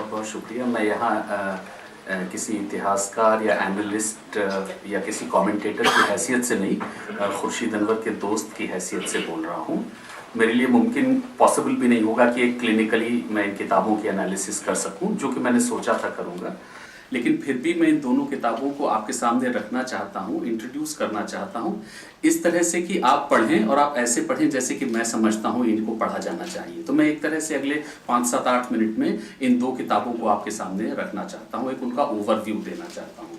बहुत बहुत शुक्रिया। मैं यहाँ किसी इतिहासकार या एनालिस्ट या किसी कमेंटेटर की हैसियत से नहीं, खुर्शीद अनवर के दोस्त की हैसियत से बोल रहा हूँ। मेरे लिए मुमकिन पॉसिबल भी नहीं होगा कि एक क्लिनिकली मैं इन किताबों की एनालिसिस कर सकूँ, जो कि मैंने सोचा था करूँगा, लेकिन फिर भी मैं इन दोनों किताबों को आपके सामने रखना चाहता हूँ, इंट्रोड्यूस करना चाहता हूँ इस तरह से कि आप पढ़ें और आप ऐसे पढ़ें जैसे कि मैं समझता हूँ इनको पढ़ा जाना चाहिए। तो मैं एक तरह से अगले 5-7-8 मिनट में इन दो किताबों को आपके सामने रखना चाहता हूँ, एक उनका ओवरव्यू देना चाहता हूँ।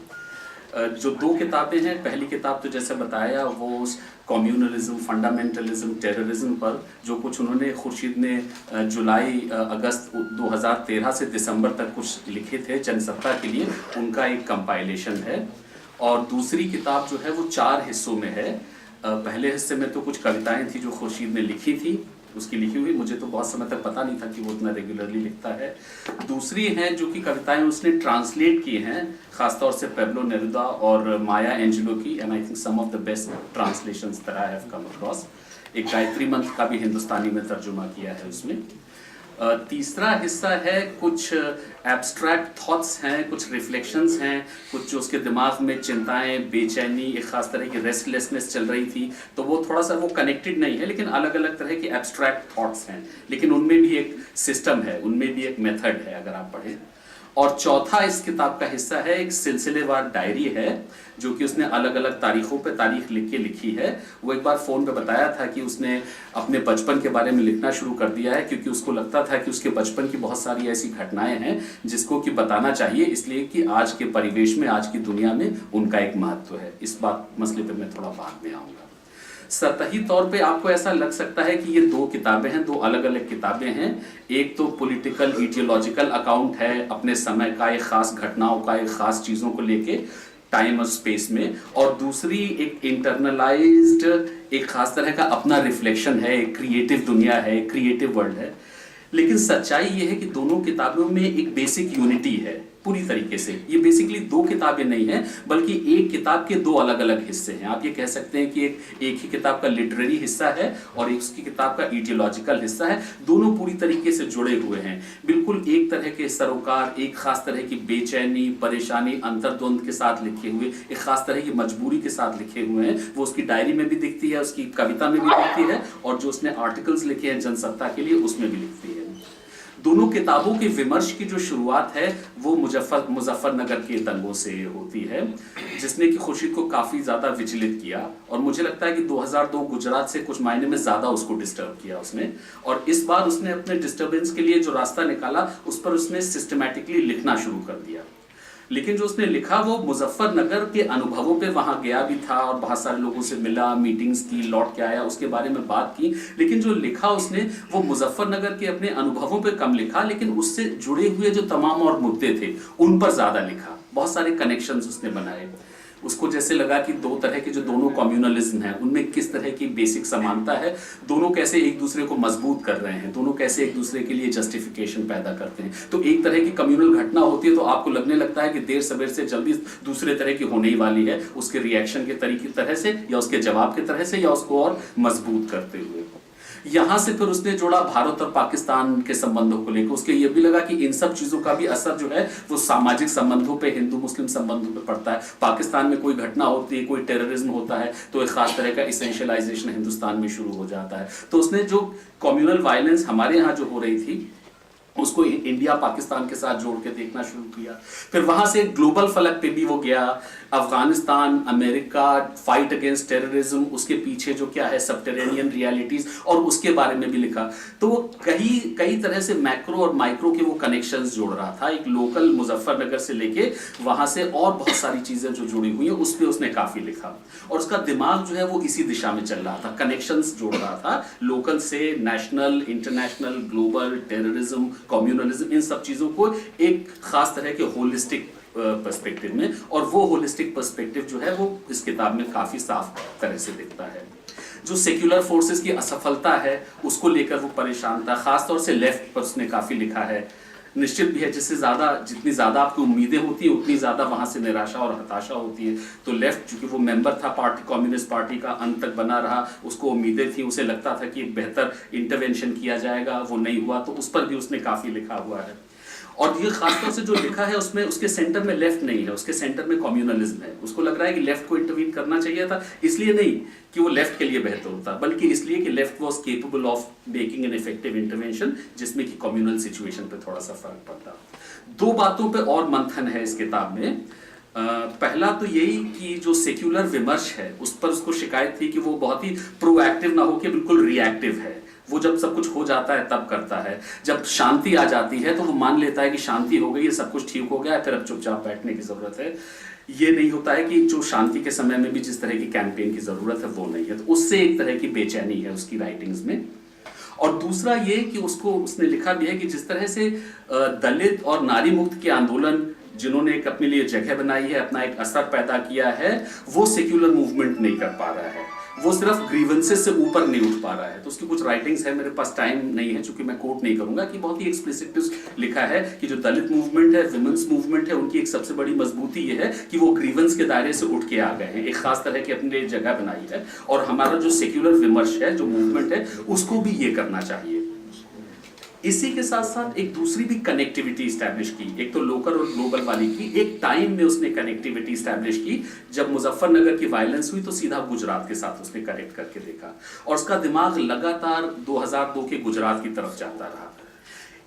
जो दो किताबें हैं, पहली किताब तो जैसे बताया वो कम्युनलिज्म, फंडामेंटलिज्म, टेररिज्म पर जो कुछ उन्होंने खुर्शीद ने जुलाई अगस्त 2013 से दिसंबर तक कुछ लिखे थे जनसत्ता के लिए, उनका एक कंपाइलेशन है। और दूसरी किताब जो है वो 4 हिस्सों में है। पहले हिस्से में तो कुछ कविताएं थी जो खुर्शीद ने लिखी थी, उसकी लिखी हुई, मुझे तो बहुत समय तक पता नहीं था कि वो इतना रेगुलरली लिखता है। दूसरी है जो कि कविताएं उसने ट्रांसलेट की हैं, खासतौर से पेब्लो नेरुदा और माया एंजेलो की, and I think some of the best translations that I have come across. एक गायत्री मंत्र का भी हिंदुस्तानी में तर्जुमा किया है उसमें। तीसरा हिस्सा है कुछ एब्स्ट्रैक्ट थॉट्स हैं, कुछ रिफ्लेक्शंस हैं, कुछ जो उसके दिमाग में चिंताएं, बेचैनी, एक खास तरह की रेस्टलेसनेस चल रही थी, तो वो थोड़ा सा वो कनेक्टेड नहीं है, लेकिन अलग अलग तरह के एब्स्ट्रैक्ट थॉट्स हैं, लेकिन उनमें भी एक सिस्टम है, उनमें भी एक मेथड है अगर आप पढ़ें। और चौथा इस किताब का हिस्सा है एक सिलसिलेवार डायरी है जो कि उसने अलग अलग तारीखों पे तारीख लिख के लिखी है। वो एक बार फ़ोन पे बताया था कि उसने अपने बचपन के बारे में लिखना शुरू कर दिया है, क्योंकि उसको लगता था कि उसके बचपन की बहुत सारी ऐसी घटनाएं हैं जिसको कि बताना चाहिए, इसलिए कि आज के परिवेश में, आज की दुनिया में उनका एक महत्व है। इस बात मसले पर मैं थोड़ा बाद में आऊँगा। सतही तौर पे आपको ऐसा लग सकता है कि ये दो किताबें हैं, दो अलग अलग किताबें हैं। एक तो पॉलिटिकल इडियोलॉजिकल अकाउंट है अपने समय का, एक खास घटनाओं का, एक खास चीज़ों को लेके टाइम और स्पेस में, और दूसरी एक इंटरनलाइज्ड, एक खास तरह का अपना रिफ्लेक्शन है, एक क्रिएटिव दुनिया है, एक क्रिएटिव वर्ल्ड है। लेकिन सच्चाई ये है कि दोनों किताबों में एक बेसिक यूनिटी है पूरी तरीके से। ये बेसिकली दो किताबें नहीं हैं, बल्कि एक किताब के दो अलग अलग हिस्से हैं। आप ये कह सकते हैं कि एक ही किताब का लिटरेरी हिस्सा है और एक उसकी किताब का इडियोलॉजिकल हिस्सा है। दोनों पूरी तरीके से जुड़े हुए हैं, बिल्कुल एक तरह के सरोकार, एक खास तरह की बेचैनी, परेशानी, अंतर्द्वंद के साथ लिखे हुए, एक खास तरह की मजबूरी के साथ लिखे हुए हैं। वो उसकी डायरी में भी दिखती है, उसकी कविता में भी दिखती है, और जो उसने आर्टिकल्स लिखे हैं जनसत्ता के लिए उसमें भी लिखती है। दोनों किताबों के विमर्श की जो शुरुआत है वो मुजफ्फरनगर के दंगों से होती है, जिसने कि खुर्शीद को काफ़ी ज़्यादा विचलित किया, और मुझे लगता है कि 2002 गुजरात से कुछ मायने में ज़्यादा उसको डिस्टर्ब किया उसने। और इस बार उसने अपने डिस्टर्बेंस के लिए जो रास्ता निकाला उस पर उसने सिस्टमैटिकली लिखना शुरू कर दिया। लेकिन जो उसने लिखा वो मुजफ्फरनगर के अनुभवों पे, वहाँ गया भी था और बहुत सारे लोगों से मिला, मीटिंग्स की, लौट के आया, उसके बारे में बात की, लेकिन जो लिखा उसने वो मुजफ्फरनगर के अपने अनुभवों पे कम लिखा, लेकिन उससे जुड़े हुए जो तमाम और मुद्दे थे उन पर ज़्यादा लिखा। बहुत सारे कनेक्शंस उसने बनाए। उसको जैसे लगा कि दो तरह के जो दोनों कम्युनलिज्म हैं उनमें किस तरह की बेसिक समानता है, दोनों कैसे एक दूसरे को मजबूत कर रहे हैं, दोनों कैसे एक दूसरे के लिए जस्टिफिकेशन पैदा करते हैं। तो एक तरह की कम्युनल घटना होती है तो आपको लगने लगता है कि देर सवेर से जल्दी दूसरे तरह की होने ही वाली है, उसके रिएक्शन के तरीके तरह से या उसके जवाब के तरह से या उसको और मजबूत करते हुए। यहाँ से फिर उसने जोड़ा भारत और पाकिस्तान के संबंधों को लेकर। उसके ये भी लगा कि इन सब चीज़ों का भी असर जो है वो सामाजिक संबंधों पे, हिंदू मुस्लिम संबंधों पे पड़ता है। पाकिस्तान में कोई घटना होती है, कोई टेररिज्म होता है, तो एक खास तरह का इसेंशियलाइजेशन हिंदुस्तान में शुरू हो जाता है। तो उसने जो कम्युनल वायलेंस हमारे यहाँ जो हो रही थी उसको इंडिया पाकिस्तान के साथ जोड़ के देखना शुरू किया। फिर वहां से ग्लोबल फलक पे भी वो गया, Afghanistan, America, fight against terrorism, उसके पीछे जो क्या है सबटेरेनियन रियलिटीज, और उसके बारे में भी लिखा। तो वो कई तरह से मैक्रो और माइक्रो के वो कनेक्शंस जोड़ रहा था, एक लोकल मुजफ्फरनगर से लेके वहां से और बहुत सारी चीजें जो जुड़ी हुई है उस पर उसने काफी लिखा। और उसका दिमाग जो है वो इसी दिशा में चल रहा था, कनेक्शंस जोड़ रहा था, लोकल से national, international, global, terrorism, communalism, इन सब चीजों को एक खास तरह के होलिस्टिक पर्सपेक्टिव में। और वो होलिस्टिक पर्सपेक्टिव जो है वो इस किताब में काफी साफ तरह से दिखता है। जो सेक्युलर फोर्सेस की असफलता है उसको लेकर वो परेशान था, खासतौर से लेफ्ट पर उसने काफी लिखा है। निश्चित भी है, जितनी ज्यादा आपकी उम्मीदें होती है उतनी ज्यादा वहां से निराशा और हताशा होती है। तो लेफ्ट, चूंकि वो मेंबर था कम्युनिस्ट पार्टी का, अंत तक बना रहा, उसको उम्मीदें थी, उसे लगता था कि एक बेहतर इंटरवेंशन किया जाएगा, वो नहीं हुआ, तो उस पर भी उसने काफी लिखा हुआ है। और ये खासतौर से जो लिखा है उसमें उसके सेंटर में लेफ्ट नहीं है, उसके सेंटर में कम्युनलिज्म है। उसको लग रहा है कि लेफ्ट को इंटरवीन करना चाहिए था, इसलिए नहीं कि वो लेफ्ट के लिए बेहतर होता, बल्कि इसलिए कि left was capable of making an effective intervention जिसमें कि कम्युनल सिचुएशन पे थोड़ा सा फर्क पड़ता। दो बातों पे और मंथन है इस किताब में। पहला तो यही कि जो सेक्युलर विमर्श है उस पर उसको शिकायत थी कि वो बहुत ही प्रोएक्टिव ना होकर बिल्कुल रिएक्टिव है। वो जब सब कुछ हो जाता है तब करता है, जब शांति आ जाती है तो वो मान लेता है कि शांति हो गई है, सब कुछ ठीक हो गया है, फिर अब चुपचाप बैठने की जरूरत है। ये नहीं होता है कि जो शांति के समय में भी जिस तरह की कैंपेन की जरूरत है वो नहीं है, तो उससे एक तरह की बेचैनी है उसकी राइटिंग्स में। और दूसरा ये कि उसने लिखा भी है कि जिस तरह से दलित और नारी मुक्त के आंदोलन जिन्होंने एक अपने लिए जगह बनाई है, अपना एक असर पैदा किया है, वो सेक्युलर मूवमेंट नहीं कर पा रहा है, वो सिर्फ ग्रीवेंसेस से ऊपर नहीं उठ पा रहा है। तो उसकी कुछ राइटिंग्स है, मेरे पास टाइम नहीं है चूंकि मैं कोट नहीं करूंगा, कि बहुत ही एक्सप्लिसिट लिखा है कि जो दलित मूवमेंट है, विमेंस मूवमेंट है, उनकी एक सबसे बड़ी मजबूती ये है कि वो ग्रीवेंस के दायरे से उठ के आ गए हैं, एक खास तरह की अपने लिए जगह बनाई है। और हमारा जो सेक्युलर विमर्श है, जो मूवमेंट है, उसको भी ये करना चाहिए। इसी के साथ साथ एक दूसरी भी कनेक्टिविटी स्टैब्लिश की, एक तो लोकल और ग्लोबल वाली की। एक टाइम में उसने कनेक्टिविटी स्टैब्लिश की जब मुजफ्फरनगर की वायलेंस हुई तो सीधा गुजरात के साथ उसने कनेक्ट करके देखा, और उसका दिमाग लगातार 2002 के गुजरात की तरफ जाता रहा।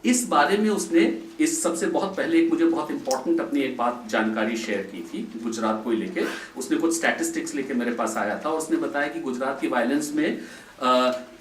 इस बारे में उसने इस सबसे बहुत पहले एक मुझे बहुत इंपॉर्टेंट अपनी एक बात जानकारी शेयर की थी गुजरात को लेके। उसने कुछ स्टैटिस्टिक्स लेके मेरे पास आया था और उसने बताया कि गुजरात की वायलेंस में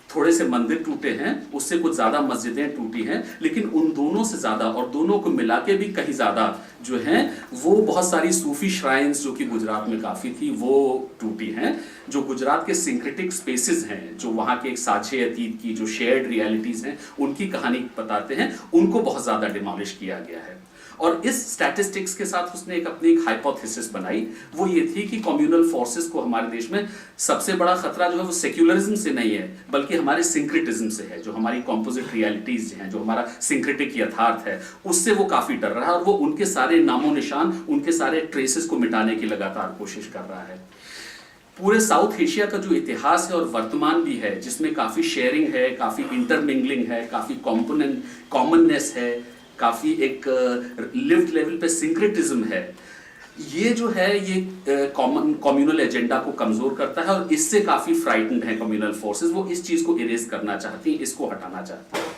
थोड़े से मंदिर टूटे हैं, उससे कुछ ज्यादा मस्जिदें टूटी हैं, लेकिन उन दोनों से ज्यादा और दोनों को मिला के भी कहीं ज्यादा जो हैं वो बहुत सारी सूफी श्राइन्स जो कि गुजरात में काफी थी वो टूटी हैं। जो गुजरात के सिंक्रेटिक स्पेसेस हैं, जो वहाँ के एक साझे अतीत की जो शेयर्ड रियलिटीज हैं उनकी कहानी बताते हैं, उनको बहुत ज्यादा डिमोलिश किया गया है। और इस स्टैटिस्टिक्स के साथ उसने एक अपनी एक हाइपोथेसिस बनाई, वो ये थी कि कम्युनल फोर्सेस को हमारे देश में सबसे बड़ा खतरा जो है वो सेक्युलरिज्म से नहीं है, बल्कि हमारे सिंक्रेटिज्म से है। जो हमारी कॉम्पोजिट रियलिटीज हैं, जो हमारा सिंक्रेटिक यथार्थ है, उससे वो काफी डर रहा है और वो उनके सारे नामो निशान, उनके सारे ट्रेसेस को मिटाने की लगातार कोशिश कर रहा है। पूरे साउथ एशिया का जो इतिहास है और वर्तमान भी है, जिसमें काफी शेयरिंग है, काफी इंटरमिंगलिंग है, काफी कॉमननेस है, काफी एक लिव्ड लेवल पे सिंक्रेटिज्म है, ये जो है ये कम्युनल एजेंडा को कमजोर करता है और इससे काफी फ्राइटन्ड है कम्युनल फोर्सेस। वो इस चीज को इरेज करना चाहती हैं, इसको हटाना चाहती हैं।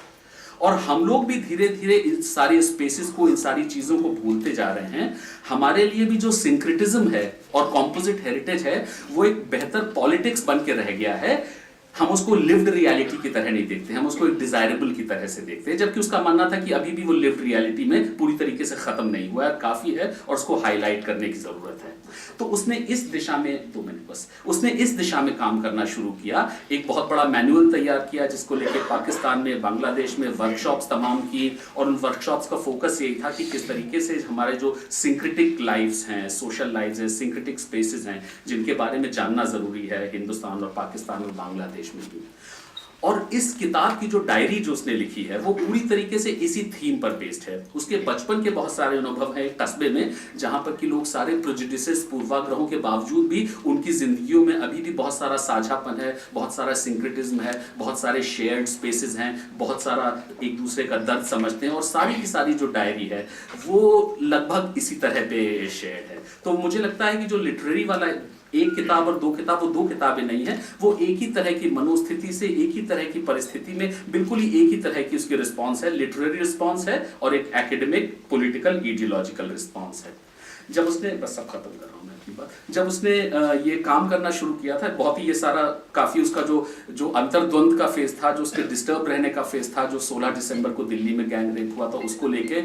और हम लोग भी धीरे धीरे इन सारे स्पेसेस को, इन सारी चीजों को भूलते जा रहे हैं। हमारे लिए भी जो सिंक्रेटिज्म है और कॉम्पोजिट हेरिटेज है वो एक बेहतर पॉलिटिक्स बन के रह गया है। हम उसको लिव्ड रियलिटी की तरह नहीं देखते, हम उसको एक डिजायरेबल की तरह से देखते हैं, जबकि उसका मानना था कि अभी भी वो लिव्ड रियलिटी में पूरी तरीके से खत्म नहीं हुआ है, काफी है और उसको हाईलाइट करने की जरूरत है। तो उसने इस दिशा में उसने इस दिशा में काम करना शुरू किया। एक बहुत बड़ा मैनुअल तैयार किया जिसको लेकर पाकिस्तान में, बांग्लादेश में वर्कशॉप्स तमाम की, और उन वर्कशॉप्स का फोकस यही था कि किस तरीके से हमारे जो सिंक्रेटिक लाइव्स हैं, सोशल लाइव्स हैं, सिंक्रेटिक स्पेसेस हैं, जिनके बारे में जानना जरूरी है हिंदुस्तान और पाकिस्तान और बांग्लादेश में भी। और इस किताब की जो डायरी जो उसने लिखी है वो पूरी तरीके से इसी थीम पर बेस्ड है। उसके बचपन के बहुत सारे अनुभव हैं एक कस्बे में, जहां पर कि लोग सारे प्रेजुडिसेस, पूर्वाग्रहों के बावजूद भी उनकी जिंदगियों में अभी भी बहुत सारा साझापन है, बहुत सारा सिंक्रेटिज्म है, बहुत सारे शेयर्ड स्पेसेस हैं, बहुत सारा एक दूसरे का दर्द समझते हैं, और सारी की सारी जो डायरी है वो लगभग इसी तरह पे शेयर्ड है। तो मुझे लगता है कि जो लिटरेरी वाला एक किताब और दो किताब, वो दो किताबें नहीं है, वो एक ही तरह की मनोस्थिति से, एक ही तरह की परिस्थिति में बिल्कुल ही एक ही तरह की उसकी रिस्पॉन्स है। लिटरेरी रिस्पॉन्स है और एक एकेडमिक, पॉलिटिकल, आइडियोलॉजिकल रिस्पॉन्स है। जब उसने, बस सब खत्म कर रहा हूं मैं अपनी बात, जब उसने ये काम करना शुरू किया था, बहुत ही ये सारा काफी उसका जो अंतर्द्वंद का फेज था, जो उसके डिस्टर्ब रहने का फेज था, जो 16 दिसंबर को दिल्ली में गैंग रेप हुआ था, उसको लेके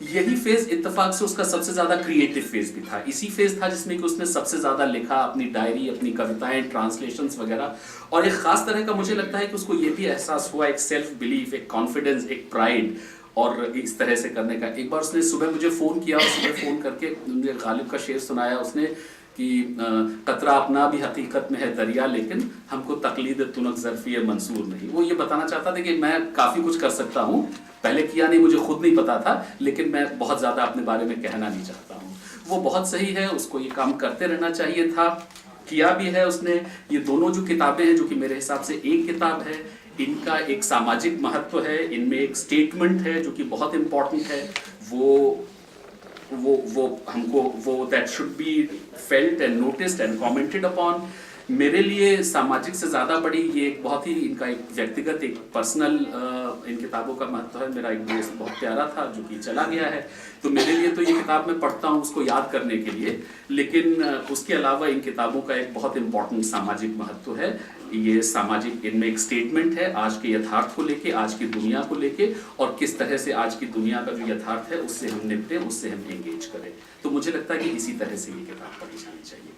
यही फेज इत्तेफाक से उसका सबसे ज्यादा क्रिएटिव फेज भी था। इसी फेज था जिसमें कि उसने सबसे ज्यादा लिखा, अपनी डायरी, अपनी कविताएं, ट्रांसलेशंस वगैरह। और एक खास तरह का मुझे लगता है कि उसको ये भी एहसास हुआ, एक सेल्फ बिलीफ, एक कॉन्फिडेंस, एक प्राइड, और इस तरह से करने का। एक बार उसने सुबह मुझे फोन किया, सुबह फोन करके मुझे गालिब का शेर सुनाया उसने कि कतरा अपना भी हकीकत में है दरिया, लेकिन हमको तकलीद तुनक ज़र्फ़ी मंसूर नहीं। वो ये बताना चाहता था कि मैं काफ़ी कुछ कर सकता हूँ, पहले किया नहीं, मुझे खुद नहीं पता था, लेकिन मैं बहुत ज़्यादा अपने बारे में कहना नहीं चाहता हूँ। वो बहुत सही है, उसको ये काम करते रहना चाहिए था, किया भी है उसने। ये दोनों जो किताबें हैं, जो कि मेरे हिसाब से एक किताब है, इनका एक सामाजिक महत्व है, इनमें एक स्टेटमेंट है जो कि बहुत इंपॉर्टेंट है, वो हमको वो that should be felt and noticed and commented upon. मेरे लिए सामाजिक से ज़्यादा बड़ी ये एक बहुत ही इनका एक व्यक्तिगत एक पर्सनल इन किताबों का महत्व है। मेरा एक दोस्त बहुत प्यारा था जो कि चला गया है, तो मेरे लिए तो ये किताब मैं पढ़ता हूँ उसको याद करने के लिए, लेकिन उसके अलावा इन किताबों का एक बहुत इम्पॉर्टेंट सामाजिक महत्व है। ये सामाजिक, इनमें एक स्टेटमेंट है आज के यथार्थ को लेके, आज की दुनिया को लेके, और किस तरह से आज की दुनिया का जो यथार्थ है उससे हम निपटें, उससे हम एंगेज करें। तो मुझे लगता है कि इसी तरह से ये किताब पढ़ी जानी चाहिए।